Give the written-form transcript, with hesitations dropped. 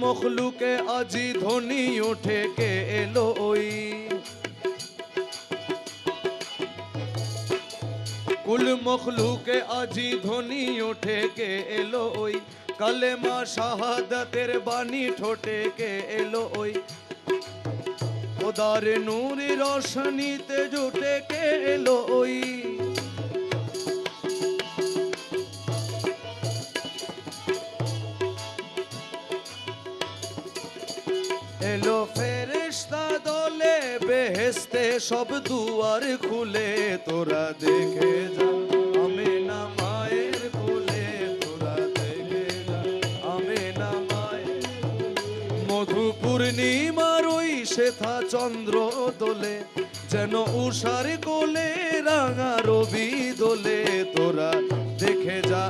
মখলুকে আজি ধ্বনি ওঠে কে এলো ওই, কুল মখলুকে আজি ধ্বনি ওঠে কে এলো ওই, কালেমা শাহাদাতের বাণী ঠোঁটে কে এলো ওই, খোদার নূরে রোশনীতে জুটে কে এলো ওই। এলো ফেরেশতা দলে বেহেশতে সব দুয়ার খুলে, তোরা দেখে যা আমেনা মায়ের কোলে, তোরা দেখে যা আমেনা মায়ের। মধু পূর্ণিমার ওই শেথা চন্দ্র দোলে, যেন উষার কোলে রাঙা রবি দোলে, তোরা দেখে যা